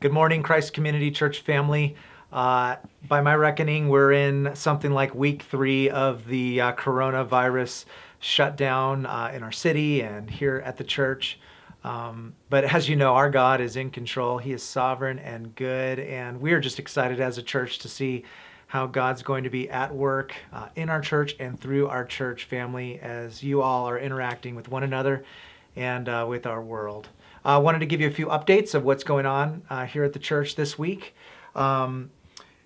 Good morning, Christ Community Church family. By my reckoning, we're in something like week 3 of the coronavirus shutdown in our city and here at the church. But as you know, our God is in control. He is sovereign and good, and we are just excited as a church to see how God's going to be at work in our church and through our church family as you all are interacting with one another and with our world. I wanted to give you a few updates of what's going on here at the church this week.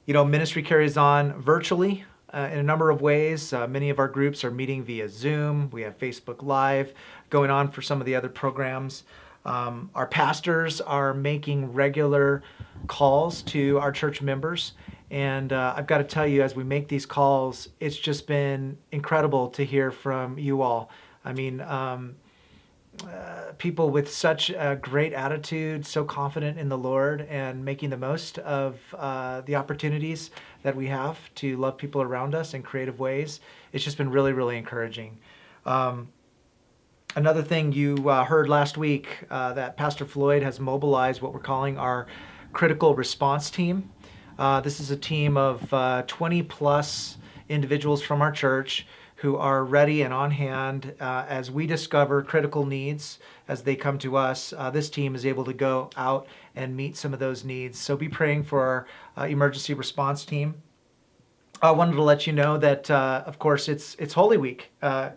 Ministry carries on virtually in a number of ways. Many of our groups are meeting via Zoom. We have Facebook Live going on for some of the other programs. Our pastors are making regular calls to our church members. And I've got to tell you, as we make these calls, it's just been incredible to hear from you all. I mean, people with such a great attitude, so confident in the Lord, and making the most of the opportunities that we have to love people around us in creative ways. It's just been really, really encouraging. Another thing you heard last week, that Pastor Floyd has mobilized what we're calling our critical response team. This is a team of 20 plus individuals from our church who are ready and on hand as we discover critical needs as they come to us. This team is able to go out and meet some of those needs. So be praying for our emergency response team. I wanted to let you know that, of course, it's Holy Week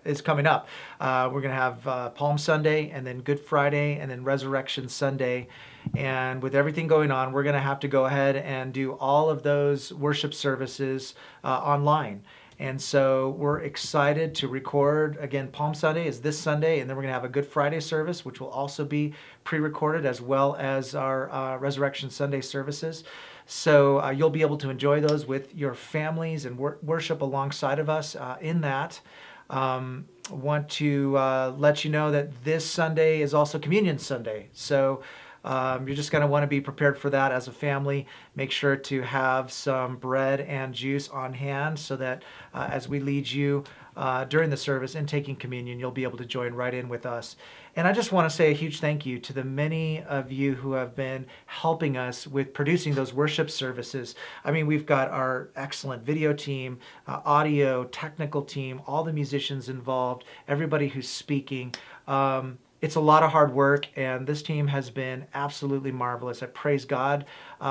is coming up. We're going to have Palm Sunday, and then Good Friday, and then Resurrection Sunday. And with everything going on, we're going to have to go ahead and do all of those worship services online. And so we're excited to record. Again, Palm Sunday is this Sunday, and then we're going to have a Good Friday service, which will also be pre-recorded, as well as our Resurrection Sunday services. So you'll be able to enjoy those with your families and worship alongside of us in that. Want to let you know that this Sunday is also Communion Sunday. So you're just going to want to be prepared for that as a family. Make sure to have some bread and juice on hand so that as we lead you during the service in taking communion, you'll be able to join right in with us. And I just want to say a huge thank you to the many of you who have been helping us with producing those worship services. I mean, we've got our excellent video team, audio, technical team, all the musicians involved, everybody who's speaking. It's a lot of hard work, and this team has been absolutely marvelous. I praise God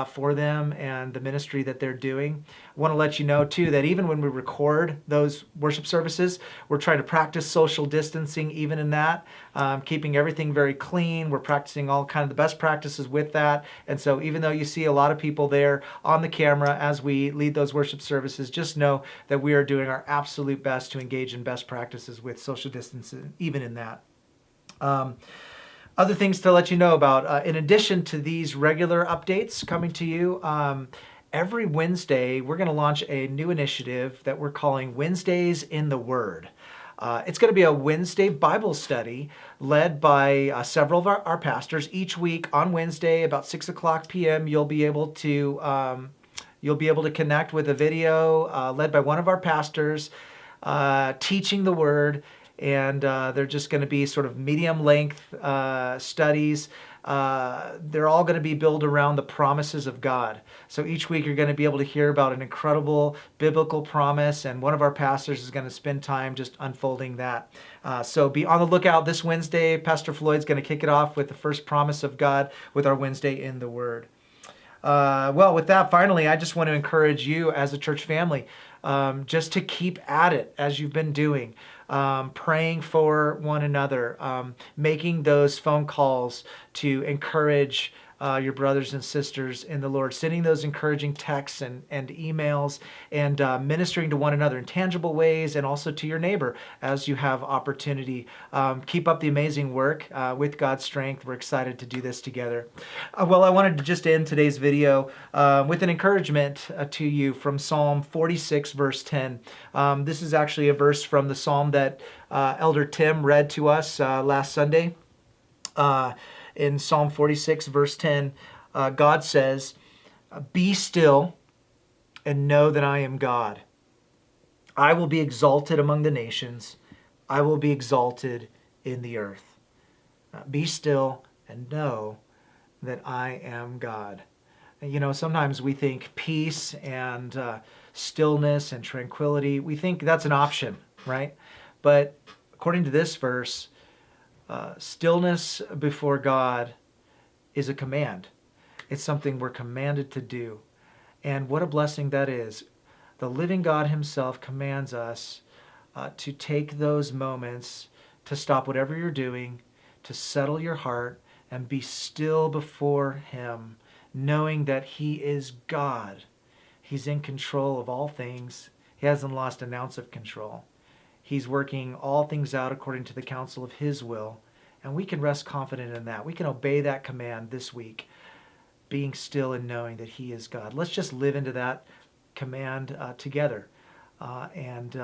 for them and the ministry that they're doing. I want to let you know, too, that even when we record those worship services, we're trying to practice social distancing even in that, keeping everything very clean. We're practicing all kind of the best practices with that. And so even though you see a lot of people there on the camera as we lead those worship services, just know that we are doing our absolute best to engage in best practices with social distancing, even in that. Other things to let you know about, in addition to these regular updates coming to you, every Wednesday we're going to launch a new initiative that we're calling Wednesdays in the Word. It's going to be a Wednesday Bible study led by several of our pastors. Each week on Wednesday about 6 o'clock p.m. you'll be able to connect with a video led by one of our pastors teaching the Word. And they're just going to be sort of medium length studies. They're all going to be built around the promises of God. So each week you're going to be able to hear about an incredible biblical promise, and one of our pastors is going to spend time just unfolding that. So be on the lookout this Wednesday. Pastor Floyd's going to kick it off with the first promise of God with our Wednesday in the Word. Well, with that, finally, I just want to encourage you as a church family just to keep at it as you've been doing. Praying for one another, making those phone calls to encourage your brothers and sisters in the Lord, sending those encouraging texts and emails, and ministering to one another in tangible ways, and also to your neighbor as you have opportunity. Keep up the amazing work with God's strength. We're excited to do this together. Well, I wanted to just end today's video with an encouragement to you from Psalm 46, verse 10. This is actually a verse from the Psalm that Elder Tim read to us last Sunday. In Psalm 46, verse 10, God says, "Be still and know that I am God. I will be exalted among the nations. I will be exalted in the earth." Be still and know that I am God. You know, sometimes we think peace and stillness and tranquility, we think that's an option, right? But according to this verse, stillness before God is a command. It's something we're commanded to do. And what a blessing that is. The living God himself commands us to take those moments to stop whatever you're doing, to settle your heart, and be still before him, knowing that he is God. He's in control of all things. He hasn't lost an ounce of control. He's working all things out according to the counsel of his will, and we can rest confident in that. We can obey that command this week, being still and knowing that he is God. Let's just live into that command together, and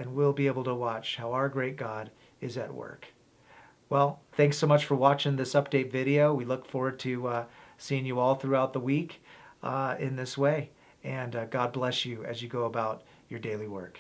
we'll be able to watch how our great God is at work. Well, thanks so much for watching this update video. We look forward to seeing you all throughout the week in this way. And God bless you as you go about your daily work.